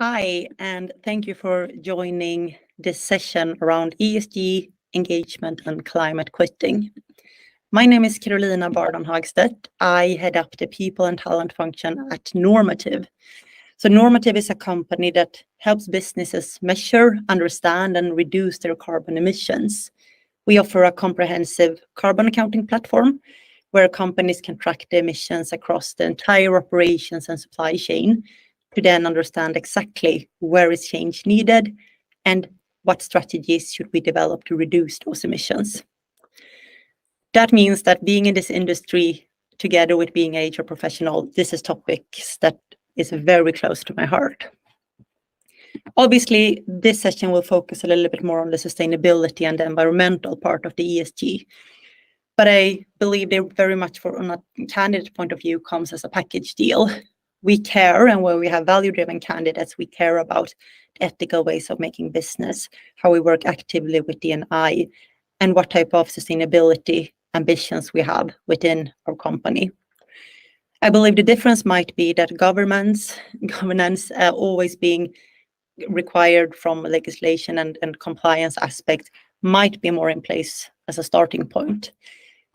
Hi, and thank you for joining this session around ESG, engagement, and climate quitting. My name is Carolina Bardon Hagsted. I head up the people and talent function at Normative. So Normative is a company that helps businesses measure, understand, and reduce their carbon emissions. We offer a comprehensive carbon accounting platform where companies can track the emissions across the entire operations and supply chain to then understand exactly where is change needed and what strategies should we develop to reduce those emissions. That means that being in this industry together with being an HR professional, this is topics that is very close to my heart. Obviously, this session will focus a little bit more on the sustainability and the environmental part of the ESG. But I believe they very much from a candidate point of view comes as a package deal. We care, and when we have value-driven candidates, we care about ethical ways of making business, how we work actively with D&I, and what type of sustainability ambitions we have within our company. I believe the difference might be that governance always being required from legislation and compliance aspect might be more in place as a starting point.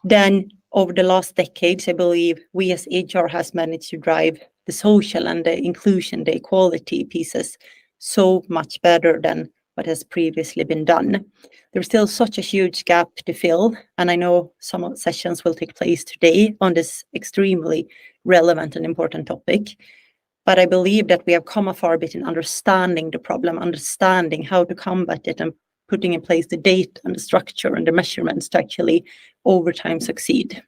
Then over the last decades, I believe we as HR has managed to drive the social and the inclusion, the equality pieces so much better than what has previously been done. There's still such a huge gap to fill, and I know some sessions will take place today on this extremely relevant and important topic. But I believe that we have come a far bit in understanding the problem, understanding how to combat it, and putting in place the data and the structure and the measurements to actually over time succeed.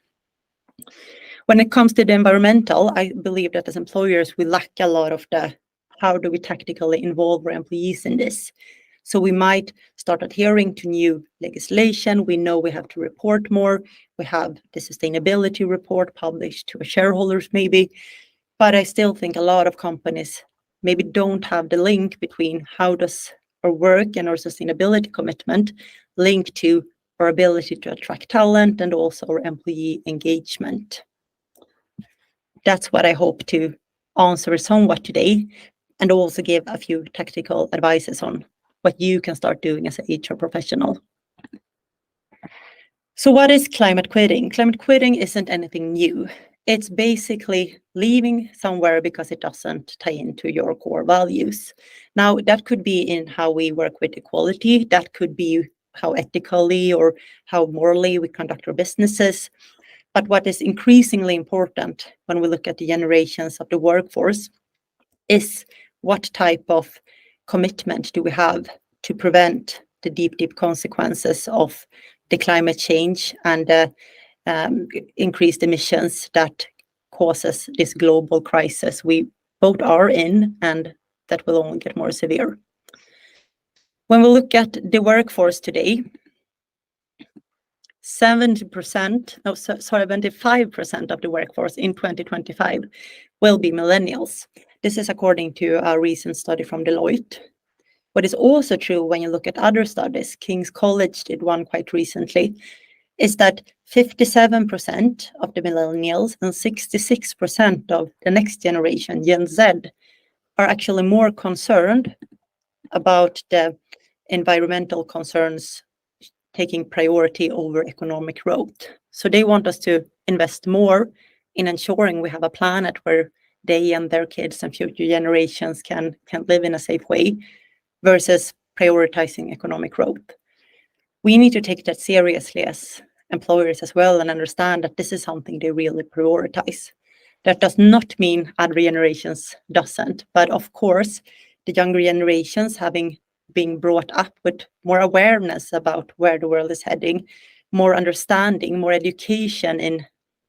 When it comes to the environmental, I believe that as employers, we lack a lot of the how do we tactically involve our employees in this. So we might start adhering to new legislation. We know we have to report more. We have the sustainability report published to our shareholders maybe. But I still think a lot of companies maybe don't have the link between how does our work and our sustainability commitment link to our ability to attract talent and also our employee engagement. That's what I hope to answer somewhat today, and also give a few tactical advices on what you can start doing as an HR professional. So what is climate quitting? Climate quitting isn't anything new. It's basically leaving somewhere because it doesn't tie into your core values. Now, that could be in how we work with equality. That could be how ethically or how morally we conduct our businesses. But what is increasingly important when we look at the generations of the workforce is what type of commitment do we have to prevent the deep consequences of the climate change and increased emissions that causes this global crisis we both are in and that will only get more severe. When we look at the workforce today, 75% of the workforce in 2025 will be millennials. This is according to a recent study from Deloitte. What is also true when you look at other studies, King's College did one quite recently, is that 57% of the millennials and 66% of the next generation, Gen Z, are actually more concerned about the environmental concerns taking priority over economic growth. So they want us to invest more in ensuring we have a planet where they and their kids and future generations can live in a safe way versus prioritizing economic growth. We need to take that seriously as employers as well and understand that this is something they really prioritize. That does not mean other generations doesn't, but of course, the younger generations having been brought up with more awareness about where the world is heading, more understanding, more education in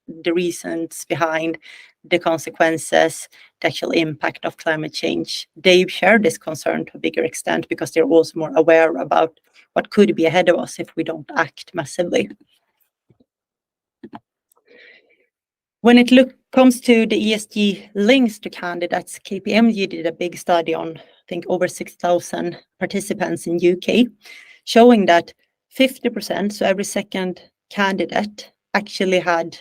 the reasons behind the consequences, the actual impact of climate change. They share this concern to a bigger extent because they're also more aware about what could be ahead of us if we don't act massively. When it comes to the ESG links to candidates, KPMG did a big study on, I think, over 6,000 participants in UK, showing that 50%, so every second candidate, actually had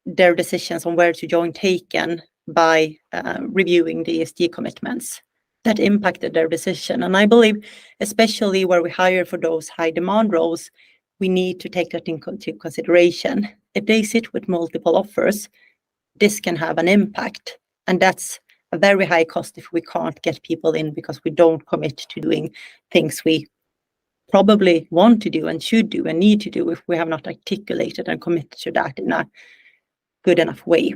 their decisions on where to join taken by reviewing the ESG commitments. that impacted their decision. And I believe, especially where we hire for those high demand roles, we need to take that into consideration. If they sit with multiple offers, this can have an impact. And that's a very high cost if we can't get people in because we don't commit to doing things we probably want to do and should do and need to do if we have not articulated and committed to that in a good enough way.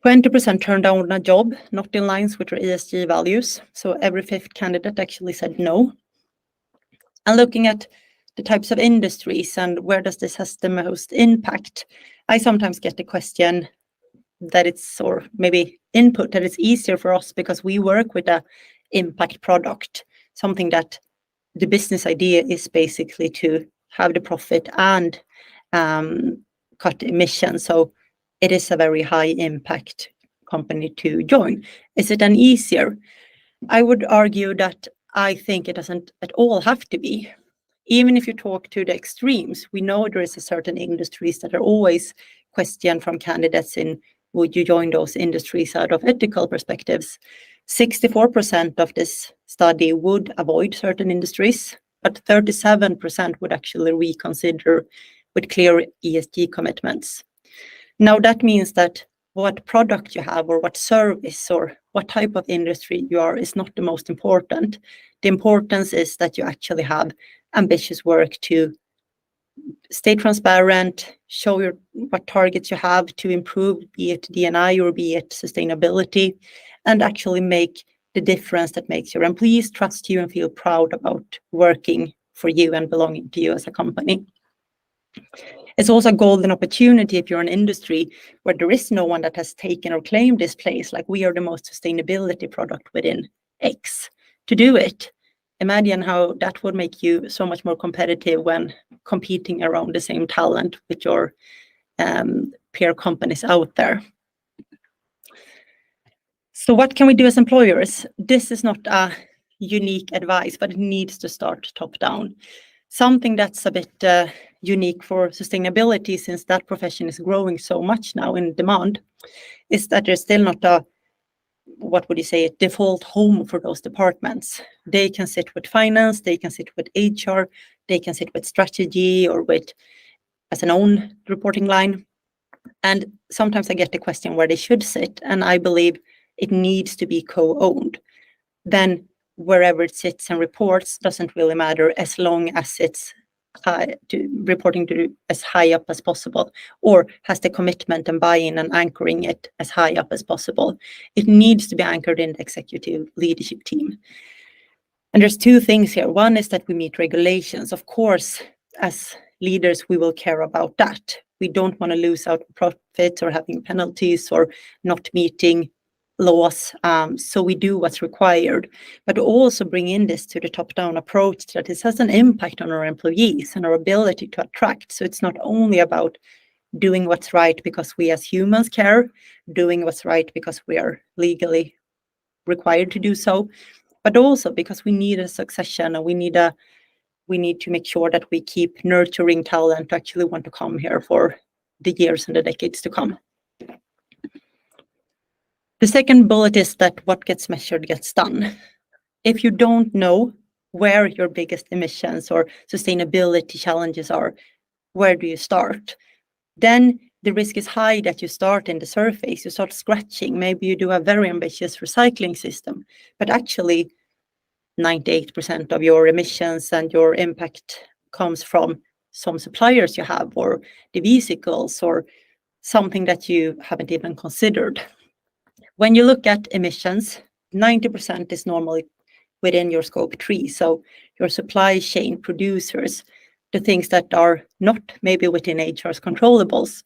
20% turned down a job not in line with their ESG values. So every fifth candidate actually said no. And looking at the types of industries and where does this has the most impact, I sometimes get the question that it's, or maybe input, that it's easier for us because we work with a impact product, something that the business idea is basically to have the profit and cut emissions. So it is a very high impact company to join. Is it an easier? I would argue that I think it doesn't at all have to be. Even if you talk to the extremes, we know there is a certain industries that are always questioned from candidates in, would you join those industries out of ethical perspectives? 64% of this study would avoid certain industries, but 37% would actually reconsider with clear ESG commitments. Now that means that what product you have or what service or what type of industry you are is not the most important. The importance is that you actually have ambitious work to stay transparent, show what targets you have to improve, be it D&I or be it sustainability, and actually make the difference that makes your employees trust you and feel proud about working for you and belonging to you as a company. It's also a golden opportunity if you're an industry where there is no one that has taken or claimed this place, like we are the most sustainability product within X, to do it. Imagine how that would make you so much more competitive when competing around the same talent with your peer companies out there. So what can we do as employers? This is not a unique advice, but it needs to start top down. Something that's a bit unique for sustainability, since that profession is growing so much now in demand, is that there's still not a, what would you say, a default home for those departments. They can sit with finance, they can sit with HR, they can sit with strategy or with as an own reporting line. And sometimes I get the question where they should sit, and I believe it needs to be co-owned. Then wherever it sits and reports doesn't really matter as long as it's reporting to as high up as possible, or has the commitment and buy-in and anchoring it as high up as possible. It needs to be anchored in the executive leadership team. And there's two things here. One is that we meet regulations. Of course, as leaders, we will care about that. We don't want to lose out profits or having penalties or not meeting laws. So we do what's required, but also bring in this to the top-down approach that this has an impact on our employees and our ability to attract. So it's not only about doing what's right because we as humans care, doing what's right because we are legally required to do so, but also because we need a succession and we need to make sure that we keep nurturing talent to actually want to come here for the years and the decades to come. The second bullet is that what gets measured gets done. If you don't know where your biggest emissions or sustainability challenges are, where do you start? Then the risk is high that you start in the surface, you start scratching. Maybe you do a very ambitious recycling system, but actually 98% of your emissions and your impact comes from some suppliers you have, or the vehicles, or something that you haven't even considered. When you look at emissions, 90% is normally within your scope 3. So your supply chain producers, the things that are not maybe within HR's controllables.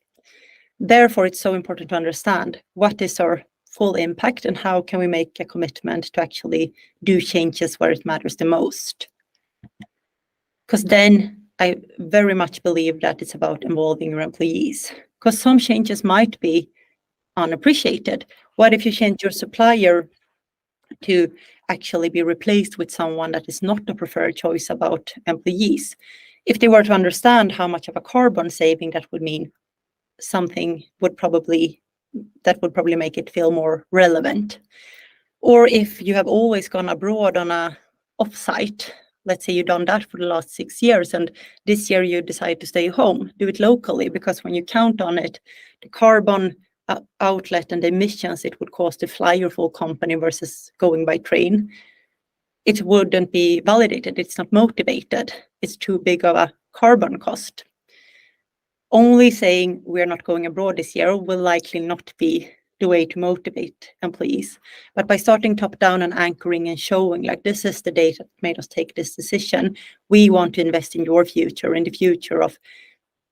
Therefore, it's so important to understand what is our full impact and how can we make a commitment to actually do changes where it matters the most. Because then I very much believe that it's about involving your employees, because some changes might be unappreciated. What if you change your supplier to actually be replaced with someone that is not the preferred choice about employees? If they were to understand how much of a carbon saving that would mean, something would probably make it feel more relevant. Or if you have always gone abroad on a offsite, let's say you've done that for the last 6 years and this year you decide to stay home, do it locally, because when you count on it, the carbon outlet and the emissions it would cost to fly your full company versus going by train, it wouldn't be validated. It's not motivated. It's too big of a carbon cost. Only saying we're not going abroad this year will likely not be the way to motivate employees. But by starting top down and anchoring and showing like this is the data that made us take this decision, we want to invest in your future, in the future of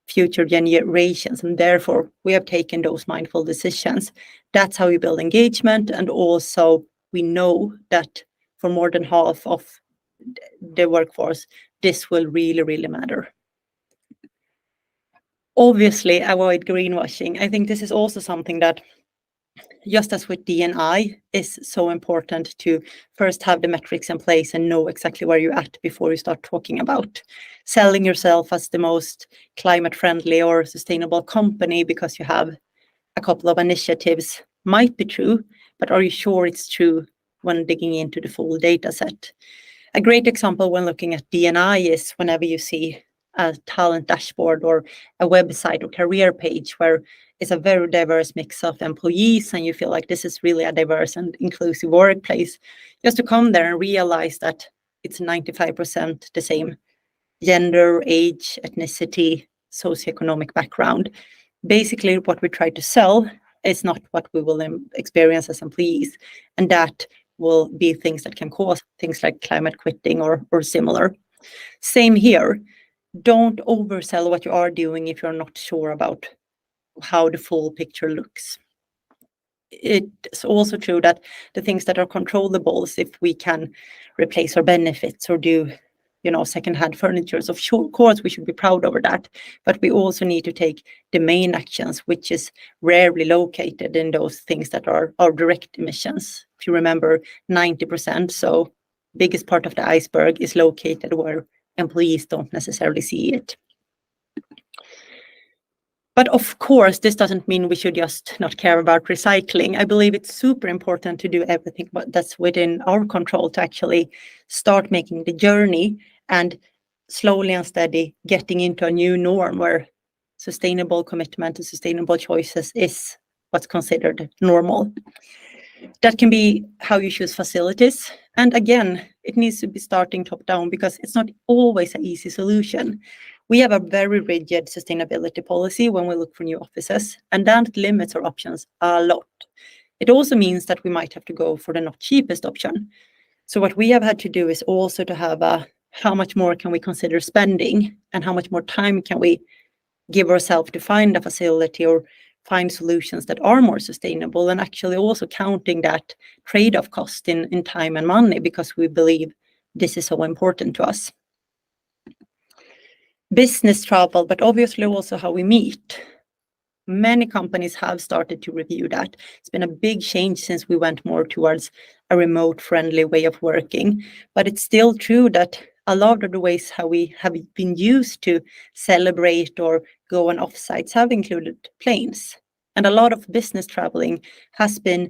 future generations, and therefore we have taken those mindful decisions. That's how you build engagement, and also we know that for more than half of the workforce, this will really, really matter. Obviously, avoid greenwashing. I think this is also something that, just as with D&I, is so important to first have the metrics in place and know exactly where you're at before you start talking about selling yourself as the most climate friendly or sustainable company because you have a couple of initiatives might be true, but are you sure it's true when digging into the full data set? A great example when looking at D&I is whenever you see a talent dashboard or a website or career page where it's a very diverse mix of employees and you feel like this is really a diverse and inclusive workplace, just to come there and realize that it's 95% the same gender, age, ethnicity, socioeconomic background. Basically, what we try to sell is not what we will experience as employees, and that will be things that can cause things like climate quitting or similar. Same here. Don't oversell what you are doing if you're not sure about how the full picture looks. It's also true that the things that are controllables, if we can replace our benefits or do, secondhand furniture, so of course we should be proud over that. But we also need to take the main actions, which is rarely located in those things that are our direct emissions. If you remember, 90%, so biggest part of the iceberg is located where employees don't necessarily see it. But of course, this doesn't mean we should just not care about recycling. I believe it's super important to do everything that's within our control to actually start making the journey and slowly and steady getting into a new norm where sustainable commitment to sustainable choices is what's considered normal. That can be how you choose facilities. And again, it needs to be starting top down because it's not always an easy solution. We have a very rigid sustainability policy when we look for new offices, and that limits our options a lot. It also means that we might have to go for the not cheapest option. So what we have had to do is also to have how much more can we consider spending and how much more time can we give ourselves to find a facility or find solutions that are more sustainable, and actually also counting that trade-off cost in time and money because we believe this is so important to us. Business travel, but obviously also how we meet. Many companies have started to review that. It's been a big change since we went more towards a remote-friendly way of working, but it's still true that a lot of the ways how we have been used to celebrate or go on offsites have included planes. And a lot of business traveling has been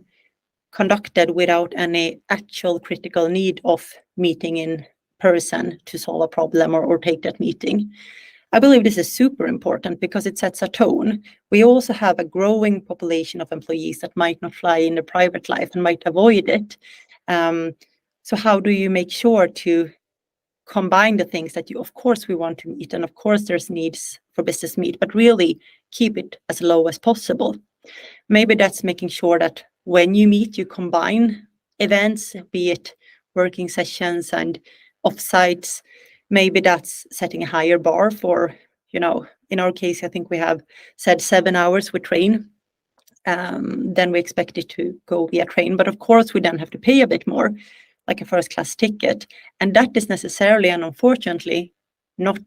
conducted without any actual critical need of meeting in person to solve a problem or take that meeting. I believe this is super important because it sets a tone. We also have a growing population of employees that might not fly in their private life and might avoid it. So how do you make sure to combine the things that of course we want to meet, and of course there's needs for business meet, but really keep it as low as possible. Maybe that's making sure that when you meet, you combine events, be it working sessions and offsites. Maybe that's setting a higher bar for, in our case, I think we have said 7 hours with train. Then we expect it to go via train, but of course we then have to pay a bit more, like a first class ticket. And that is necessarily and unfortunately not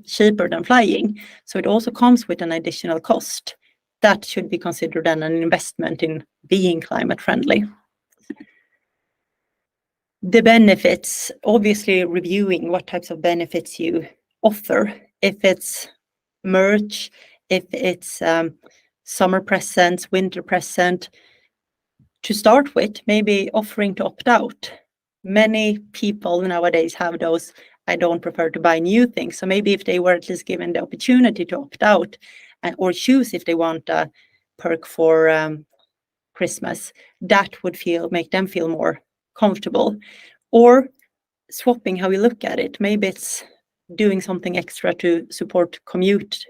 cheaper than flying. So it also comes with an additional cost. That should be considered an investment in being climate friendly. The benefits, obviously reviewing what types of benefits you offer. If it's merch, if it's summer presents, winter present, to start with, maybe offering to opt out. Many people nowadays have those, I don't prefer to buy new things. So maybe if they were at least given the opportunity to opt out or choose if they want a perk for Christmas, that would make them feel more comfortable. Or swapping how we look at it. Maybe it's doing something extra to support commute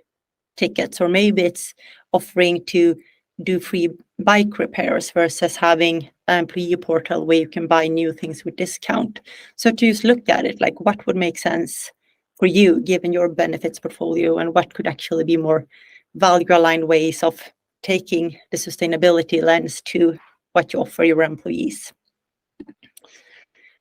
tickets, or maybe it's offering to do free bike repairs versus having an employee portal where you can buy new things with discount. So to just look at it, like what would make sense for you given your benefits portfolio, and what could actually be more value aligned ways of taking the sustainability lens to what you offer your employees.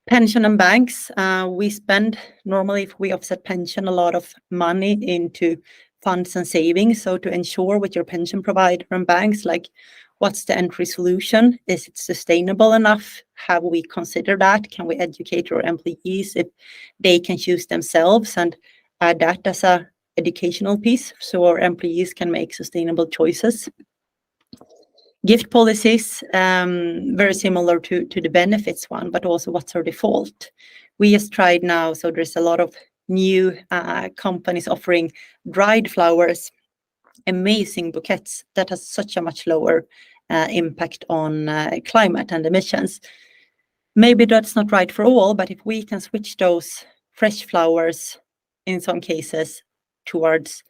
Pension and banks, we spend normally, if we offset pension, a lot of money into funds and savings. So to ensure with your pension provider and banks, like what's the entry solution? Is it sustainable enough? Have we considered that? Can we educate our employees if they can choose themselves, and add that as a educational piece so our employees can make sustainable choices? Gift policies, very similar to the benefits one, but also what's our default? We just tried now, so there's a lot of new companies offering dried flowers, amazing bouquets that has such a much lower impact on climate and emissions. Maybe that's not right for all, but if we can switch those fresh flowers in some cases towards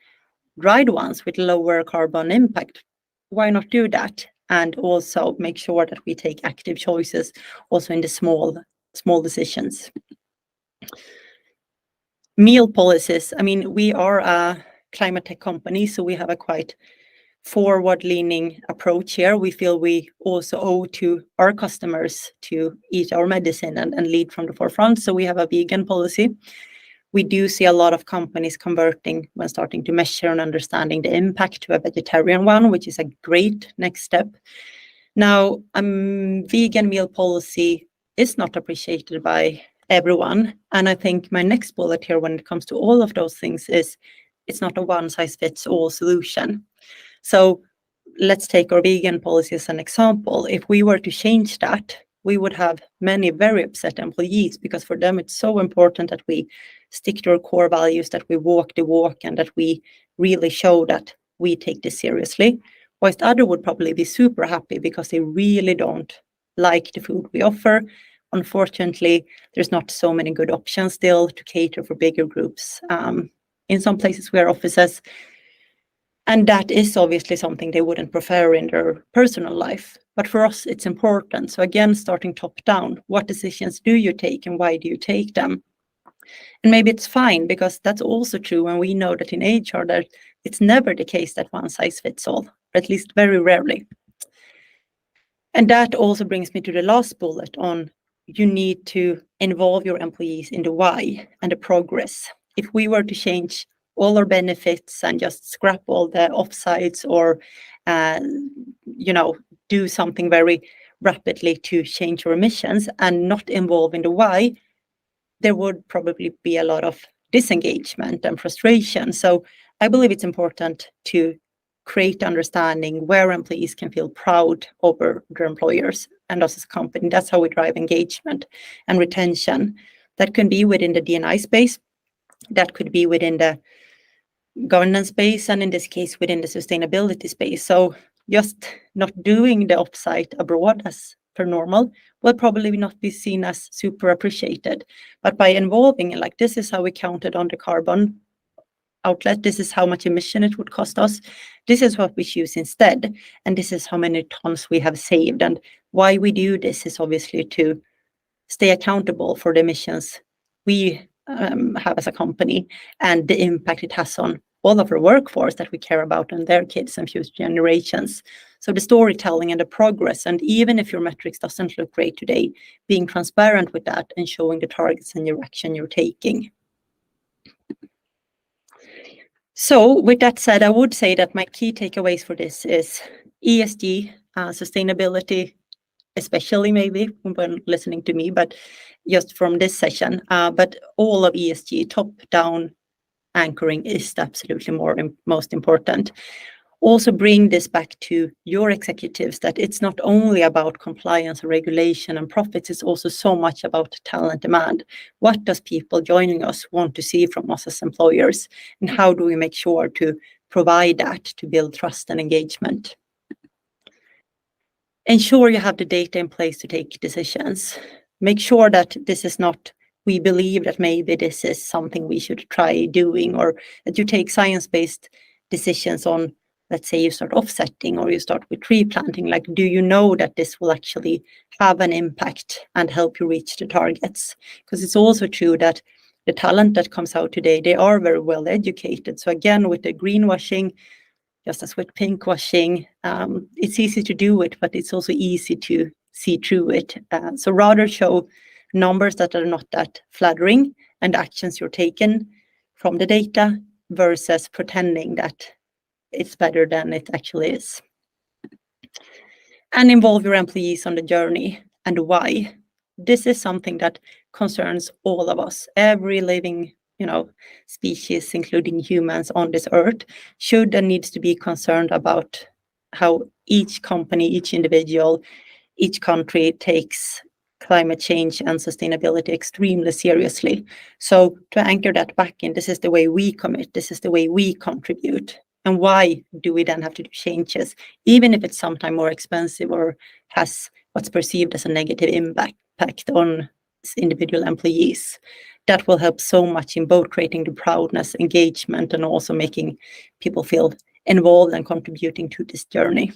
dried ones with lower carbon impact, why not do that? And also make sure that we take active choices also in the small decisions. Meal policies. I mean, we are a climate tech company, so we have a quite forward-leaning approach here. We feel we also owe to our customers to eat our medicine and lead from the forefront. So we have a vegan policy. We do see a lot of companies converting when starting to measure and understanding the impact to a vegetarian one, which is a great next step. Now, vegan meal policy is not appreciated by everyone. And I think my next bullet here when it comes to all of those things is it's not a one-size-fits-all solution. So let's take our vegan policy as an example. If we were to change that, we would have many very upset employees, because for them it's so important that we stick to our core values, that we walk the walk, and that we really show that we take this seriously. Whilst others would probably be super happy because they really don't like the food we offer. Unfortunately, there's not so many good options still to cater for bigger groups in some places where offices. And that is obviously something they wouldn't prefer in their personal life. But for us, it's important. So again, starting top down, what decisions do you take and why do you take them? And maybe it's fine, because that's also true when we know that in HR that it's never the case that one size fits all, or at least very rarely. And that also brings me to the last bullet on you need to involve your employees in the why and the progress. If we were to change all our benefits and just scrap all the offsites, or do something very rapidly to change our emissions and not involve in the why, there would probably be a lot of disengagement and frustration. So I believe it's important to create understanding where employees can feel proud over their employers and us as a company. That's how we drive engagement and retention. That can be within the D&I space, that could be within the governance space, and in this case within the sustainability space. So just not doing the offsite abroad as per normal will probably not be seen as super appreciated. But by involving it, like this is how we counted on the carbon outlet, this is how much emission it would cost us, this is what we choose instead, and this is how many tons we have saved. And why we do this is obviously to stay accountable for the emissions we have as a company and the impact it has on all of our workforce that we care about and their kids and future generations. So the storytelling and the progress, and even if your metrics doesn't look great today, being transparent with that and showing the targets and your action you're taking. So with that said, I would say that my key takeaways for this is ESG, sustainability, especially maybe when listening to me, but just from this session, but all of ESG, top-down anchoring is absolutely most important. Also bring this back to your executives, that it's not only about compliance and regulation and profits, it's also so much about talent demand. What does people joining us want to see from us as employers? And how do we make sure to provide that to build trust and engagement? Ensure you have the data in place to take decisions. Make sure that this is not, we believe that maybe this is something we should try doing, or that you take science-based decisions on, let's say you start offsetting or you start with tree planting. Like, do you know that this will actually have an impact and help you reach the targets? Because it's also true that the talent that comes out today, they are very well educated. So again, with the greenwashing, just as with pinkwashing, it's easy to do it, but it's also easy to see through it. So rather show numbers that are not that flattering and actions you're taking from the data versus pretending that it's better than it actually is. And involve your employees on the journey and why. This is something that concerns all of us. Every living species, including humans on this earth, should and needs to be concerned about how each company, each individual, each country takes climate change and sustainability extremely seriously. So to anchor that back in, this is the way we commit, this is the way we contribute. And why do we then have to do changes, even if it's sometimes more expensive or has what's perceived as a negative impact on individual employees? That will help so much in both creating the proudness, engagement, and also making people feel involved and contributing to this journey.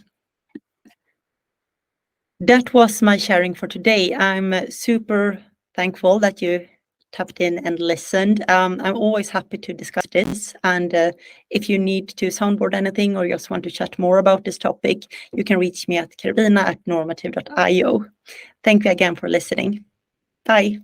That was my sharing for today. I'm super thankful that you tapped in and listened. I'm always happy to discuss this. And if you need to soundboard anything or just want to chat more about this topic, you can reach me at Carolina@normative.io. Thank you again for listening. Bye.